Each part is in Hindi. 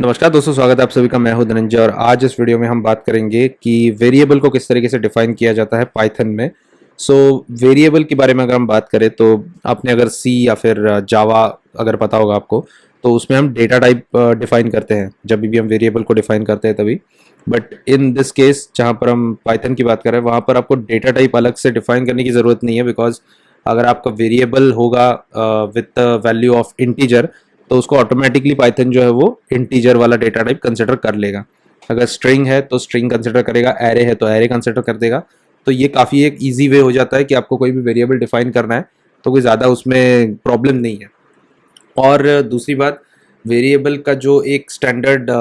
नमस्कार दोस्तों, स्वागत है आप सभी का। मैं हूं धनंजय और आज इस वीडियो में हम बात करेंगे कि वेरिएबल को किस तरीके से डिफाइन किया जाता है पाइथन में। सो वेरिएबल के बारे में अगर हम बात करें तो आपने अगर सी या फिर जावा अगर पता होगा आपको, तो उसमें हम डेटा टाइप डिफाइन करते हैं जब भी हम वेरिएबल को डिफाइन करते हैं तभी। बट इन दिस केस जहाँ पर हम पाइथन की बात कर रहे हैं वहाँ पर आपको डेटा टाइप अलग से डिफाइन करने की ज़रूरत नहीं है, बिकॉज अगर आपका वेरिएबल होगा विथ वैल्यू ऑफ इंटीजर तो उसको ऑटोमेटिकली पाइथन जो है वो इंटीजर वाला डेटा टाइप कंसिडर कर लेगा। अगर स्ट्रिंग है तो स्ट्रिंग कंसिडर करेगा, एरे है तो एरे कंसिडर कर देगा। तो ये काफ़ी एक इजी वे हो जाता है कि आपको कोई भी वेरिएबल डिफाइन करना है तो कोई ज़्यादा उसमें प्रॉब्लम नहीं है। और दूसरी बात, वेरिएबल का जो एक स्टैंडर्ड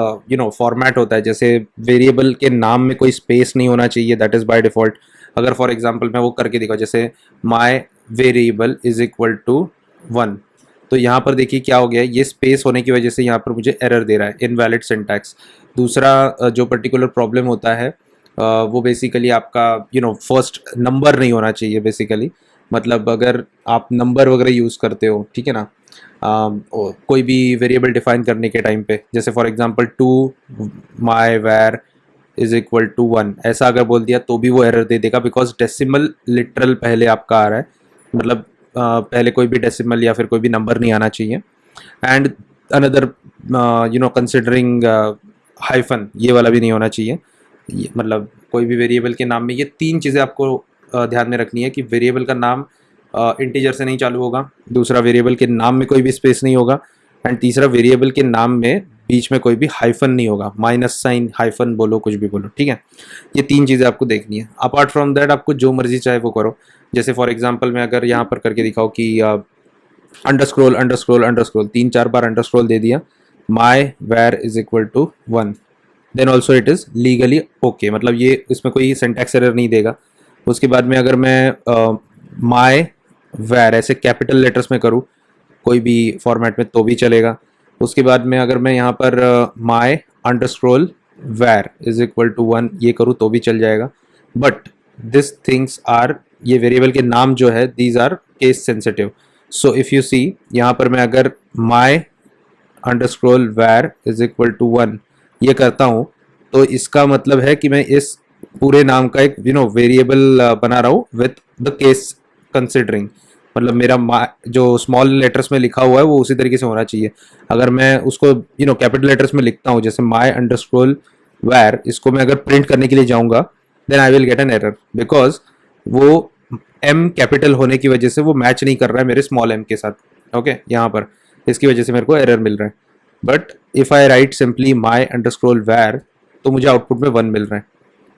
फॉर्मेट होता है, जैसे वेरिएबल के नाम में कोई स्पेस नहीं होना चाहिए, दैट इज़ बाय डिफ़ॉल्ट। अगर फॉर एग्जांपल मैं वो करके दिखाऊँ, जैसे माई वेरिएबल इज इक्वल टू 1, तो यहाँ पर देखिए क्या हो गया है, ये स्पेस होने की वजह से यहाँ पर मुझे एरर दे रहा है, इनवैलिड सिंटैक्स। दूसरा जो पर्टिकुलर प्रॉब्लम होता है वो बेसिकली आपका फर्स्ट नंबर नहीं होना चाहिए बेसिकली। मतलब अगर आप नंबर वगैरह यूज़ करते हो, ठीक है ना, कोई भी वेरिएबल डिफाइन करने के टाइम पे, जैसे for example to my var is equal to 1, ऐसा अगर बोल दिया तो भी वो एरर दे देगा, बिकॉज डेसिमल लिटरल पहले आपका आ रहा है। मतलब पहले कोई भी डेसिमल या फिर कोई भी नंबर नहीं आना चाहिए। एंड अनदर कंसिडरिंग हाइफन, ये वाला भी नहीं होना चाहिए। मतलब कोई भी वेरिएबल के नाम में ये तीन चीज़ें आपको ध्यान में रखनी है कि वेरिएबल का नाम इंटीजर से नहीं चालू होगा, दूसरा वेरिएबल के नाम में कोई भी स्पेस नहीं होगा, एंड तीसरा वेरिएबल के नाम में बीच में कोई भी हाइफन नहीं होगा, माइनस साइन, हाइफन बोलो, कुछ भी बोलो, ठीक है। ये तीन चीज़ें आपको देखनी है। अपार्ट फ्रॉम दैट आपको जो मर्जी चाहे वो करो। जैसे फॉर एग्जांपल मैं अगर यहाँ पर करके दिखाऊँ कि underscore underscore underscore, तीन चार बार अंडर स्क्रोल दे दिया, my var is equal to 1, then also it is legally okay, मतलब ये इसमें कोई सिंटैक्स एरर नहीं देगा। उसके बाद में अगर मैं माई वेर ऐसे कैपिटल लेटर्स में करूँ कोई भी फॉर्मेट में तो भी चलेगा। उसके बाद में अगर मैं यहाँ पर my underscore var is equal to 1 ये करूँ तो भी चल जाएगा। बट दिस थिंग्स आर, ये वेरिएबल के नाम जो है these are case sensitive. So if you see, यहाँ पर मैं अगर my underscore var is equal to 1 ये करता हूँ तो इसका मतलब है कि मैं इस पूरे नाम का एक वेरिएबल बना रहा हूँ विथ द केस कंसिडरिंग। मतलब मेरा जो स्मॉल लेटर्स में लिखा हुआ है वो उसी तरीके से होना चाहिए। अगर मैं उसको कैपिटल लेटर्स में लिखता हूँ, जैसे माई अंडर स्क्रोल वेर, इसको मैं अगर प्रिंट करने के लिए जाऊँगा then I will get an error, because वो एम कैपिटल होने की वजह से वो मैच नहीं कर रहा है मेरे स्मॉल एम के साथ। ओके, यहाँ पर इसकी वजह से मेरे को एरर मिल रहा है। But if I write simply my underscore var तो मुझे आउटपुट में 1 मिल रहा है,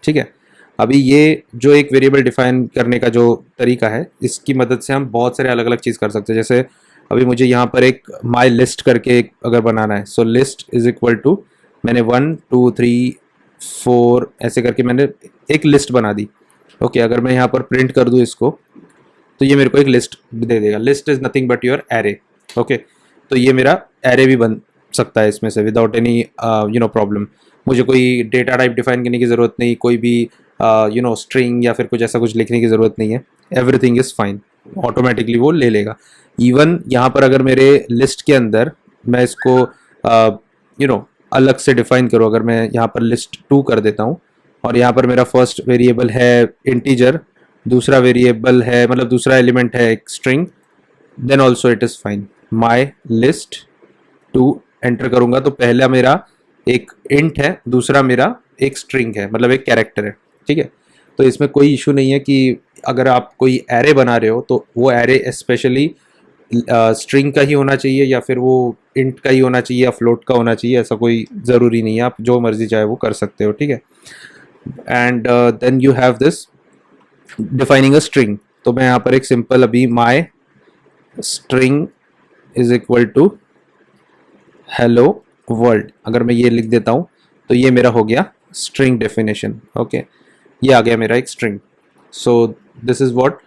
ठीक है। अभी ये जो एक वेरिएबल डिफाइन करने का जो तरीका है, इसकी मदद से हम बहुत सारे अलग अलग चीज़ कर सकते हैं। जैसे अभी मुझे यहाँ पर एक माई लिस्ट करके एक अगर बनाना है, सो लिस्ट इज इक्वल टू, मैंने 1 2 3 4 ऐसे करके मैंने एक लिस्ट बना दी। ओके, अगर मैं यहाँ पर प्रिंट कर दूँ इसको तो ये मेरे को एक लिस्ट दे देगा। List is nothing but your array. Okay, तो ये मेरा एरे भी बन सकता है इसमें से विदाउट एनी प्रॉब्लम। मुझे कोई डेटा टाइप डिफाइन करने की ज़रूरत नहीं, कोई भी स्ट्रिंग या फिर कुछ ऐसा कुछ लिखने की ज़रूरत नहीं है। एवरीथिंग इज़ फाइन, ऑटोमेटिकली वो ले लेगा। इवन यहाँ पर अगर मेरे लिस्ट के अंदर मैं इसको अलग से डिफाइन करूँ, अगर मैं यहाँ पर लिस्ट 2 कर देता हूँ और यहाँ पर मेरा फर्स्ट वेरिएबल है इंटीजर, दूसरा वेरिएबल है, मतलब दूसरा एलिमेंट है एक string, then also it is fine. My list 2 enter करूँगा तो पहला मेरा एक इंट है, दूसरा मेरा एक स्ट्रिंग है, मतलब एक कैरेक्टर है, ठीक है। तो इसमें कोई इशू नहीं है कि अगर आप कोई एरे बना रहे हो तो वो एरे स्पेशली स्ट्रिंग का ही होना चाहिए या फिर वो इंट का ही होना चाहिए या फ्लोट का होना चाहिए, ऐसा कोई ज़रूरी नहीं है। आप जो मर्जी चाहे वो कर सकते हो, ठीक है। And then you have this defining a string. तो मैं यहाँ पर एक सिंपल अभी my string is equal to hello world अगर मैं ये लिख देता हूँ तो ये मेरा हो गया स्ट्रिंग डेफिनेशन। ओके, ये आ गया मेरा एक string. So this is what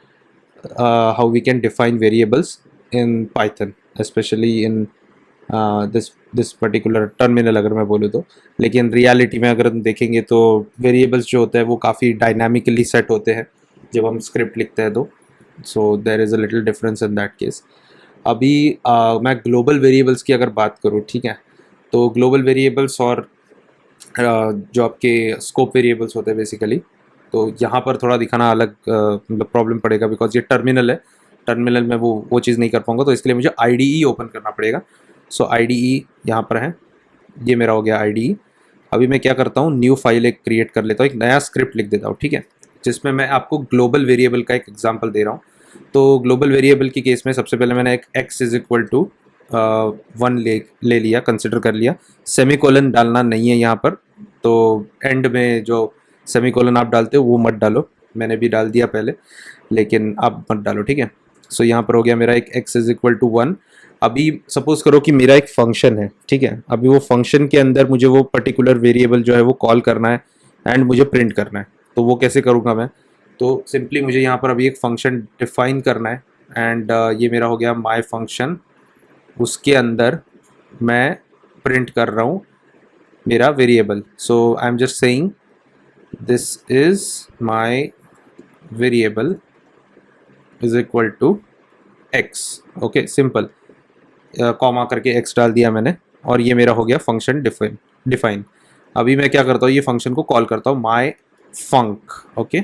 how we can define variables in Python, specially in this particular terminal अगर मैं बोलूँ तो। लेकिन रियलिटी में अगर हम देखेंगे तो वेरिएबल्स जो होते हैं वो काफ़ी डायनामिकली सेट होते हैं जब हम स्क्रिप्ट लिखते हैं तो। So there is a little difference in that case. अभी मैं ग्लोबल वेरिएबल्स की अगर बात करूँ, ठीक है, तो ग्लोबल वेरिएबल्स और जो आपके स्कोप वेरिएबल्स होते हैं बेसिकली, तो यहाँ पर थोड़ा दिखाना अलग मतलब प्रॉब्लम पड़ेगा, बिकॉज ये टर्मिनल है, टर्मिनल में वो चीज़ नहीं कर पाऊंगा, तो इसके लिए मुझे IDE ओपन करना पड़ेगा। सो IDE यहाँ पर है, ये मेरा हो गया IDE। अभी मैं क्या करता हूँ, न्यू फाइल एक क्रिएट कर लेता हूँ, एक नया स्क्रिप्ट लिख देता हूँ, ठीक है, जिसमें मैं आपको ग्लोबल वेरिएबल का एक एग्जांपल दे रहा हूँ। तो ग्लोबल वेरिएबल की केस में सबसे पहले मैंने एक x इज इक्वल टू 1 ले लिया, कंसिडर कर लिया। सेमीकोलन डालना नहीं है यहाँ पर, तो एंड में जो सेमीकोलन आप डालते हो वो मत डालो, मैंने भी डाल दिया पहले, लेकिन आप मत डालो, ठीक है। सो यहाँ पर हो गया मेरा एक x इज इक्वल टू 1। अभी सपोज करो कि मेरा एक फंक्शन है, ठीक है, अभी वो फंक्शन के अंदर मुझे वो पर्टिकुलर वेरिएबल जो है वो कॉल करना है एंड मुझे प्रिंट करना है। तो वो कैसे करूँगा मैं, तो सिंपली मुझे यहाँ पर अभी एक फंक्शन डिफाइन करना है एंड ये मेरा हो गया माय फंक्शन। उसके अंदर मैं प्रिंट कर रहा हूँ मेरा variable. So I am just saying this is my variable is equal to x। Okay, simple, comma करके x डाल दिया मैंने, और ये मेरा हो गया फंक्शन डिफाइन। अभी मैं क्या करता हूँ, ये फंक्शन को कॉल करता हूँ माय फंक। ओके,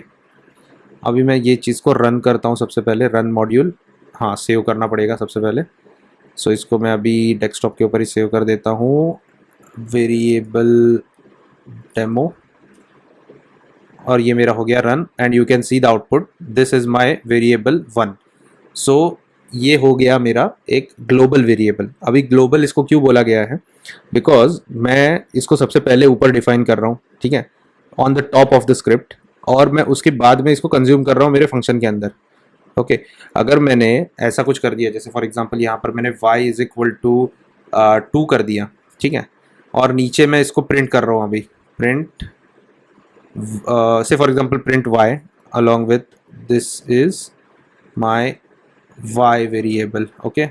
अभी मैं ये चीज़ को रन करता हूँ, सबसे पहले रन मॉड्यूल, हाँ सेव करना पड़ेगा सबसे पहले। सो इसको मैं अभी डेस्कटॉप के ऊपर ही सेव कर देता हूँ, वेरिएबल डेमो, और ये मेरा हो गया run and you can see the output, this is my variable 1। सो ये हो गया मेरा एक ग्लोबल वेरिएबल। अभी ग्लोबल इसको क्यों बोला गया है, बिकॉज मैं इसको सबसे पहले ऊपर डिफाइन कर रहा हूँ, ठीक है, on the top of the script, और मैं उसके बाद में इसको कंज्यूम कर रहा हूँ मेरे फंक्शन के अंदर। ओके, अगर मैंने ऐसा कुछ कर दिया, जैसे फॉर एग्जांपल यहाँ पर मैंने y इज इक्वल टू 2 कर दिया, ठीक है, और नीचे मैं इसको प्रिंट कर रहा हूँ अभी, प्रिंट से for example print y along with this is my y variable. Okay,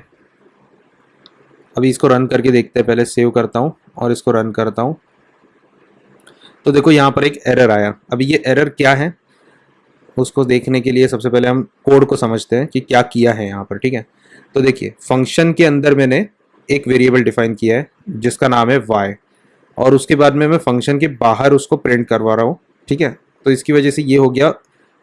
अभी इसको रन करके देखते हैं, पहले सेव करता हूँ और इसको रन करता हूँ। तो देखो यहाँ पर एक एरर आया। अभी ये एरर क्या है, उसको देखने के लिए सबसे पहले हम कोड को समझते हैं कि क्या किया है यहाँ पर, ठीक है। तो देखिए, फंक्शन के अंदर मैंने एक वेरिएबल डिफाइन किया है जिसका नाम है y, और उसके बाद में मैं फंक्शन के बाहर उसको प्रिंट करवा रहा हूँ, ठीक है। तो इसकी वजह से ये हो गया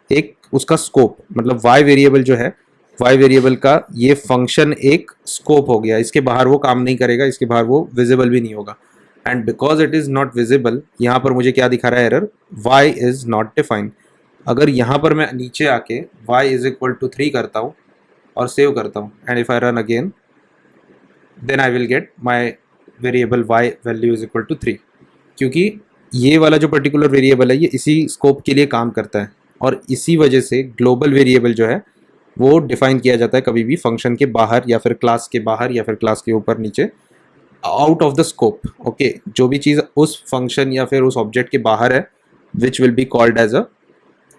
एक उसका स्कोप, मतलब y वेरिएबल जो है, y वेरिएबल का ये फंक्शन एक स्कोप हो गया, इसके बाहर वो काम नहीं करेगा, इसके बाहर वो विजिबल भी नहीं होगा। And because it is not visible, यहाँ पर मुझे क्या दिखा रहा है error, y is not defined. अगर यहाँ पर मैं नीचे आके y इज इक्वल टू 3 करता हूँ और सेव करता हूँ and if I run again, then I will get my variable y value is equal to 3, क्योंकि ये वाला जो पर्टिकुलर वेरिएबल है ये इसी स्कोप के लिए काम करता है, और इसी वजह से ग्लोबल वेरिएबल जो है वो डिफाइन किया जाता है कभी भी फंक्शन के बाहर या फिर क्लास के बाहर या फिर क्लास के ऊपर नीचे, out of the scope. Okay, जो भी चीज़ उस फंक्शन या फिर उस ऑब्जेक्ट के बाहर है, which will be called as a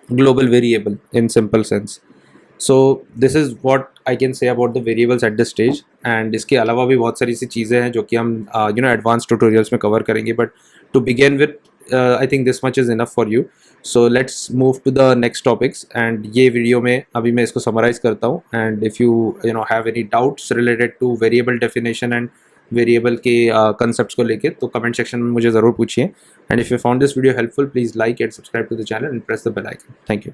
global variable in simple sense. So this is what I can say about the variables at this stage, and इसके अलावा भी बहुत सारी सी चीज़ें हैं जो कि हम एडवांस ट्यूटोरियल्स में कवर करेंगे, but to begin with I think this much is enough for you. So let's move to the next topics, and ये वीडियो में अभी मैं इसको समराइज करता हूँ, and if you have any doubts related to variable definition and variable के कंसेप्ट्स को लेके, तो कमेंट सेक्शन में मुझे ज़रूर पूछिए। And if you found this video helpful, please like and subscribe to the channel and press the bell icon. Thank you.